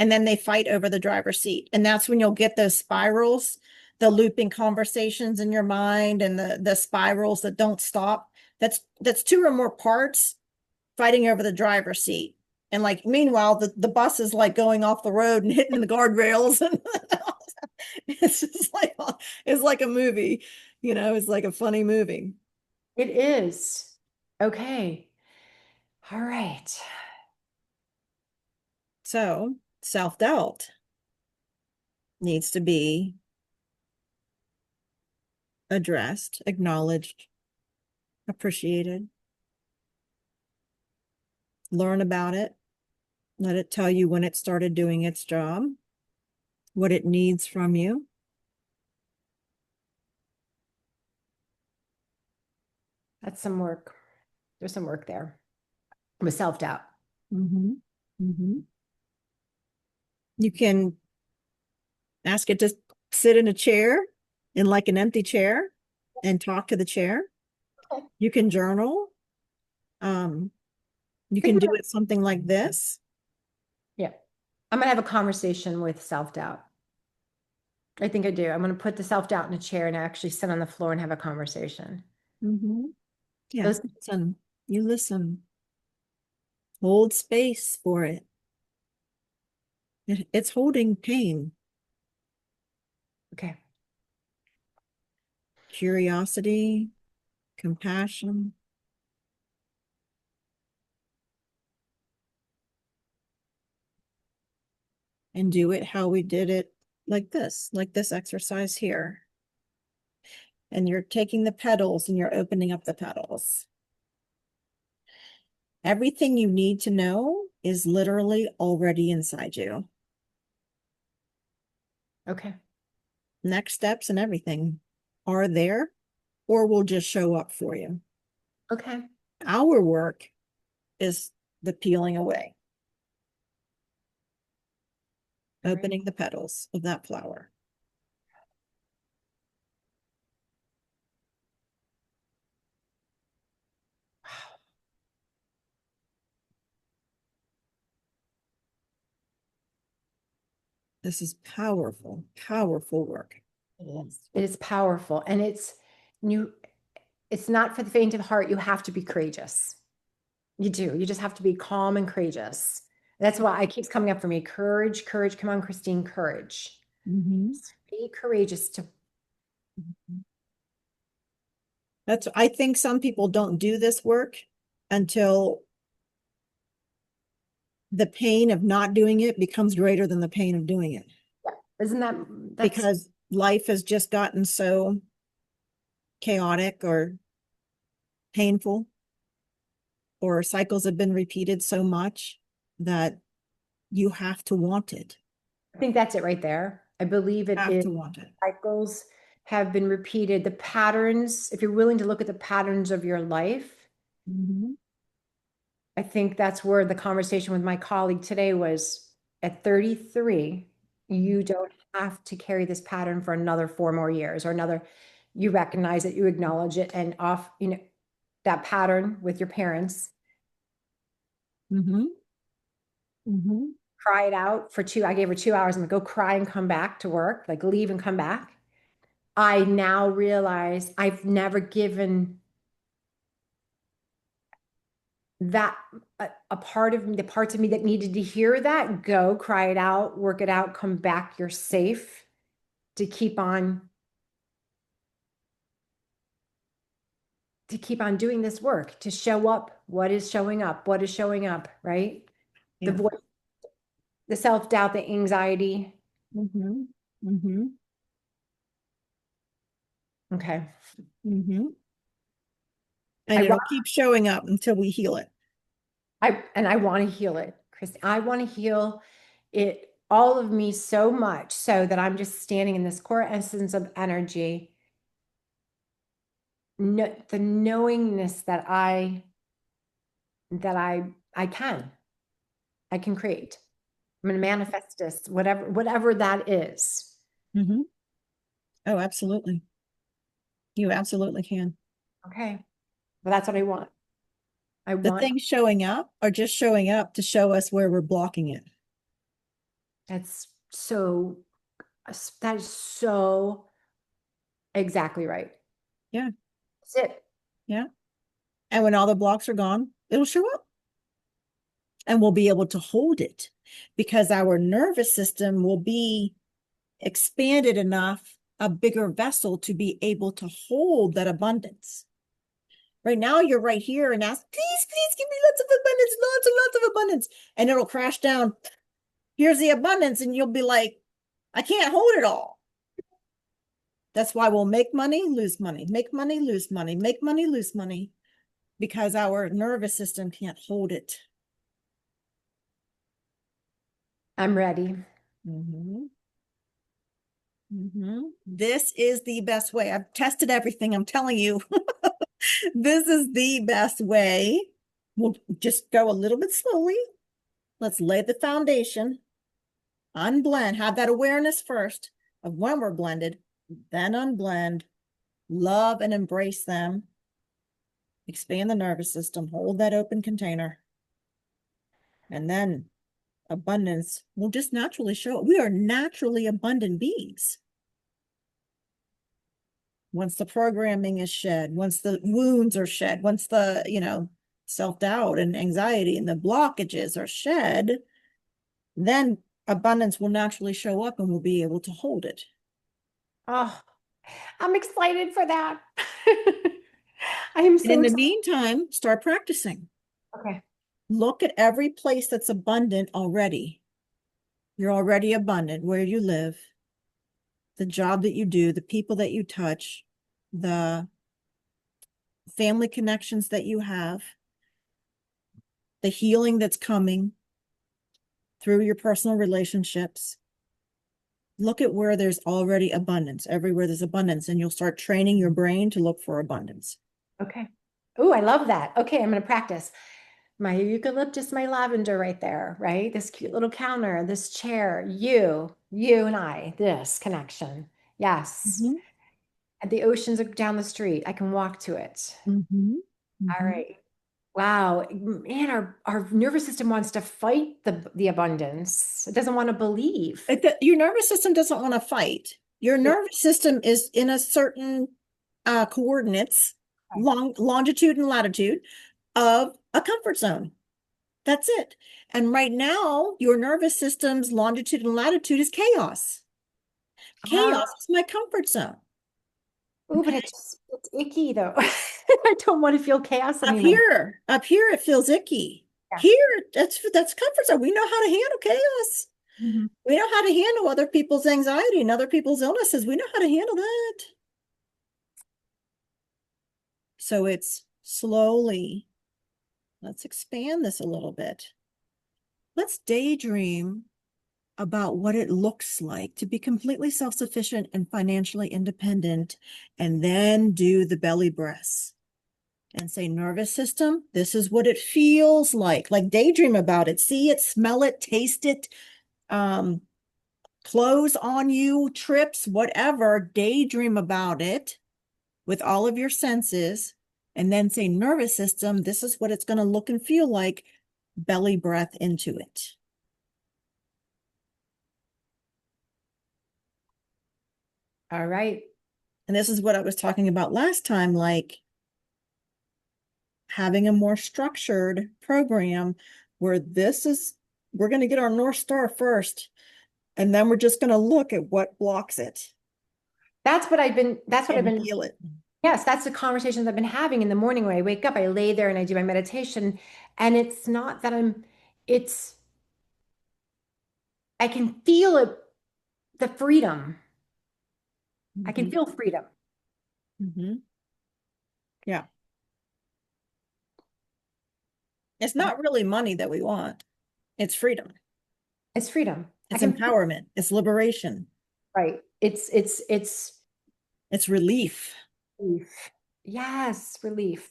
And then they fight over the driver's seat. And that's when you'll get those spirals, the looping conversations in your mind and the spirals that don't stop. That's two or more parts fighting over the driver's seat. And like meanwhile, the bus is like going off the road and hitting the guardrails. And it's just like it's like a movie, it's like a funny movie. It is. Okay. All right. So self-doubt needs to be addressed, acknowledged, appreciated. Learn about it. Let it tell you when it started doing its job, what it needs from you. That's some work. There's some work there with self-doubt. Mm-hmm. Mm-hmm. You can ask it to sit in a chair, in like an empty chair, and talk to the chair. Okay. You can journal. Um, you Think can do about, it something like this. yeah. I'm gonna have a conversation with self-doubt. I think I do. I'm gonna put the self-doubt in a chair and actually sit on the floor and have a conversation. Mm-hmm. Yeah, Those, listen. You listen. Hold space for it. It's holding pain, okay. curiosity, compassion, and do it how we did it like this exercise here. And you're taking the petals and you're opening up the petals. Everything you need to know is literally already inside you. Okay. Next steps and everything are there or will just show up for you. Okay. Our work is the peeling away, All right. opening the petals of that flower. This is powerful, powerful work. It is. It is powerful. And you it's not for the faint of heart. You have to be courageous. You do. You just have to be calm and courageous. That's why it keeps coming up for me. Courage, courage. Come on, Christine, courage. Mm-hmm. Be courageous to. I think some people don't do this work until the pain of not doing it becomes greater than the pain of doing it Yeah. Isn't that's because life has just gotten so chaotic or painful or cycles have been repeated so much that you have to want it. I think that's it right there. I believe it Have is to want it. cycles have been repeated. The patterns, if you're willing to look at the patterns of your life, Mm-hmm. I think that's where the conversation with my colleague today was at 33, you don't have to carry this pattern for another 4 more years or another. You recognize it, you acknowledge it, and that pattern with your parents, Mm-hmm. Mm-hmm. cry it out for I gave her 2 hours. I'm gonna go cry and come back to work, like leave and come back. I now realize I've never given that a part of me, the parts of me that needed to hear that, go cry it out, work it out, come back, you're safe to keep on doing this work, to show up what is showing up, right? The Yeah. voice, the self-doubt, the anxiety. Mm-hmm. Mm-hmm. Okay. Mm-hmm. And I it'll want keep showing up until we heal it. I want to heal it, Christy. I want to heal it, all of me, so much so that I'm just standing in this core essence of energy, no, the knowingness that I can create. I'm going to manifest this, whatever that is. Mm-hmm. Oh, absolutely. You absolutely can. Okay. Well, that's what I want. I The want things showing up are just showing up to show us where we're blocking it. that's so that is so exactly right. Yeah. That's it. Yeah. And when all the blocks are gone, it'll show up and we'll be able to hold it because our nervous system will be expanded enough, a bigger vessel to be able to hold that abundance. Right now, you're right here and ask, please, please give me lots of abundance, lots and lots of abundance. And it'll crash down. Here's the abundance. And you'll be like, I can't hold it all. That's why we'll make money, lose money, make money, lose money, make money, lose money, because our nervous system can't hold it. I'm ready. Mm-hmm. Mm-hmm. This is the best way. I've tested everything. I'm telling you, this is the best way. We'll just go a little bit slowly. Let's lay the foundation, unblend, have that awareness first of when we're blended, then unblend, love and embrace them, expand the nervous system, hold that open container, and then abundance will just naturally show up. We are naturally abundant beings. Once the programming is shed, once the wounds are shed, once the, self-doubt and anxiety and the blockages are shed, then abundance will naturally show up and we'll be able to hold it. Oh, I'm excited for that. I am And so in the excited. meantime, start practicing. Okay. Look at every place that's abundant already. You're already abundant where you live, the job that you do, the people that you touch, the family connections that you have, the healing that's coming through your personal relationships. Look at where there's already abundance, everywhere there's abundance, and you'll start training your brain to look for abundance. Okay. Oh, I love that. Okay, I'm going to practice. My eucalyptus, my lavender right there, right? This cute little counter, this chair, you and I, this connection. Yes. Mm-hmm. And the oceans are down the street. I can walk to it. Mm-hmm. All Mm-hmm. right. Wow. Man, our nervous system wants to fight the abundance. It doesn't want to believe. Your nervous system doesn't want to fight. Your nervous system is in a certain coordinates, longitude and latitude of a comfort zone. That's it. And right now, your nervous system's longitude and latitude is chaos. Chaos is my comfort zone. Oh, but Okay. it's icky though. I don't want to feel chaos anymore. Up here, it feels icky. Yeah. Here, that's comfort zone. We know how to handle chaos. Mhm. We know how to handle other people's anxiety and other people's illnesses. We know how to handle that. So it's slowly, let's expand this a little bit. Let's daydream about what it looks like to be completely self-sufficient and financially independent, and then do the belly breaths and say, nervous system, this is what it feels like daydream about it, see it, smell it, taste it, clothes on you, trips, whatever, daydream about it with all of your senses, and then say, nervous system, this is what it's going to look and feel like, belly breath into it. All right. And this is what I was talking about last time, like having a more structured program where we're going to get our North Star first, and then we're just going to look at what blocks it. that's what I've and been, feel it. yes, that's the conversations I've been having in the morning when I wake up. I lay there and I do my meditation. And it's not that it's, I can feel it, the freedom. I can Mhm. feel freedom. Mhm. Yeah. It's not really money that we want. It's freedom. It's freedom. I It's can feel, empowerment. It's liberation. right. It's It's relief. relief. Yes, relief.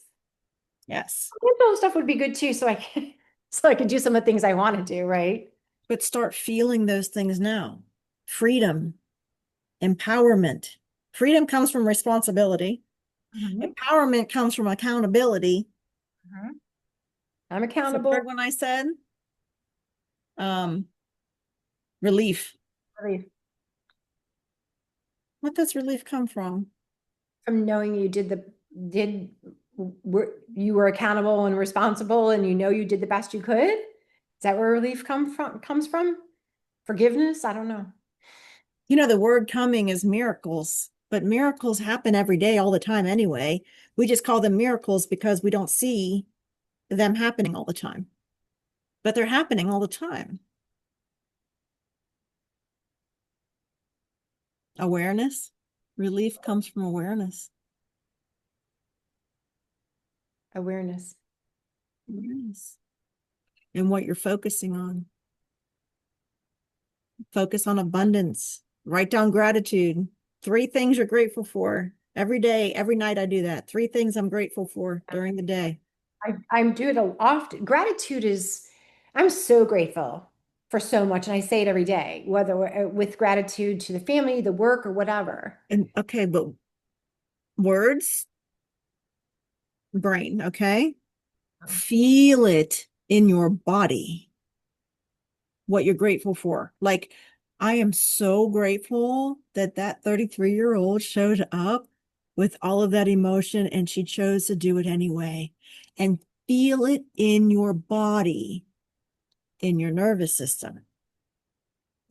Yes. Mental stuff would be good too, so I can, so I could do some of the things I want to do, right? But start feeling those things now. Freedom, empowerment. Freedom comes from responsibility. Mhm. Empowerment comes from accountability. Mhm. I'm What's the third accountable. one I said? Um, relief. Relief. What does relief come from? From knowing you did you were accountable and responsible and you know you did the best you could? Is that where relief comes from? Forgiveness? I don't know. You know, the word coming is miracles, but miracles happen every day, all the time anyway. We just call them miracles because we don't see them happening all the time, but they're happening all the time. Awareness. Relief comes from awareness. Awareness. Awareness. And what you're focusing on. Focus on abundance. Write down gratitude. 3 things you're grateful for. Every day, every night I do that. 3 things I'm grateful for during the day. I'm doing it often. Gratitude is, I'm so grateful for so much. And I say it every day, whether with gratitude to the family, the work, or whatever. And okay, but words, brain, okay? Feel it in your body, what you're grateful for. Like, I am so grateful that that 33-year-old showed up with all of that emotion and she chose to do it anyway. And feel it in your body, in your nervous system.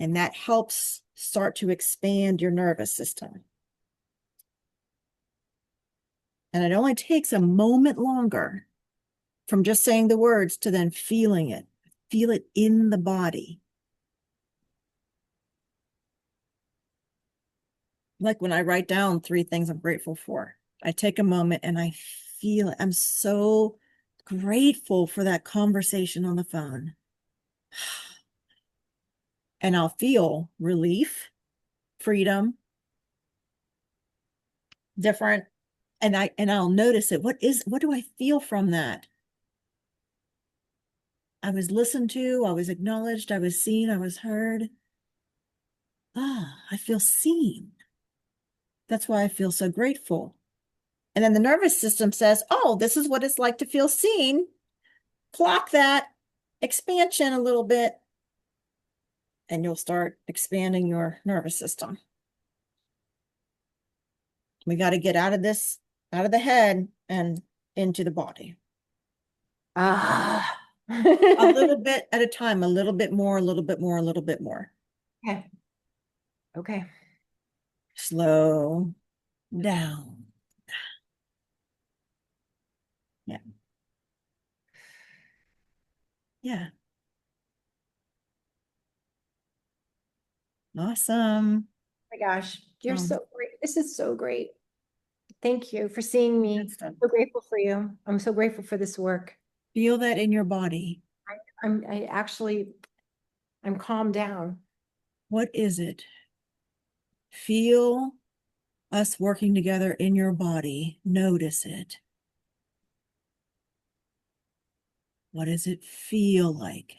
And that helps start to expand your nervous system. And it only takes a moment longer from just saying the words to then feeling it. Feel it in the body. Like when I write down 3 things I'm grateful for, I take a moment and I feel it. I'm so grateful for that conversation on the phone. And I'll feel relief, freedom, different. And I'll notice it. What do I feel from that? I was listened to, I was acknowledged, I was seen, I was heard. Ah, I feel seen. That's why I feel so grateful. And then the nervous system says, oh, this is what it's like to feel seen. Clock that expansion a little bit, and you'll start expanding your nervous system. We got to get out of this, out of the head and into the body. Ah. A little bit at a time, a little bit more, a little bit more, a little bit more. Okay. Okay. Slow down. Yeah. Yeah. Awesome. Oh my gosh, you're Um, so great. This is so great. Thank you for seeing good me. stuff. So grateful for you. I'm so grateful for this work. Feel that in your body. I'm calmed down. What is it? Feel us working together in your body. Notice it. What does it feel like?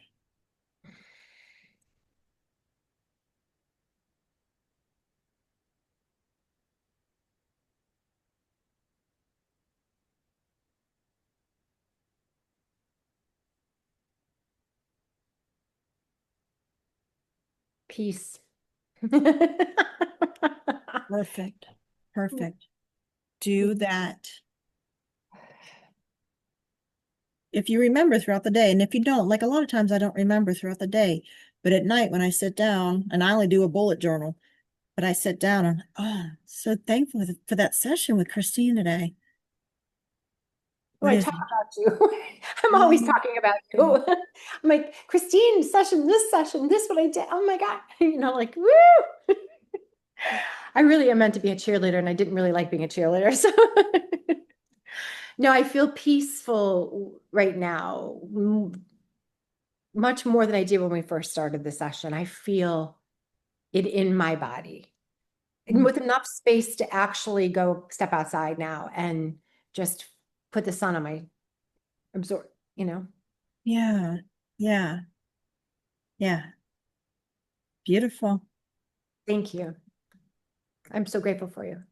Peace. Perfect. Perfect. Do that. If you remember throughout the day, and if you don't, like a lot of times I don't remember throughout the day, but at night when I sit down, and I only do a bullet journal, but I sat down and, oh, so thankful for that session with Christine today. Oh, What I is talk it? about you. I'm always Oh, talking about you. I'm like, Christine, session, this what I did. Oh my God. Like, woo. I really am meant to be a cheerleader and I didn't really like being a cheerleader. So no, I feel peaceful right now, much more than I did when we first started the session. I feel it in my body and with enough space to actually go step outside now and just put the sun on my absorb. yeah, yeah, yeah. Beautiful. Thank you. I'm so grateful for you.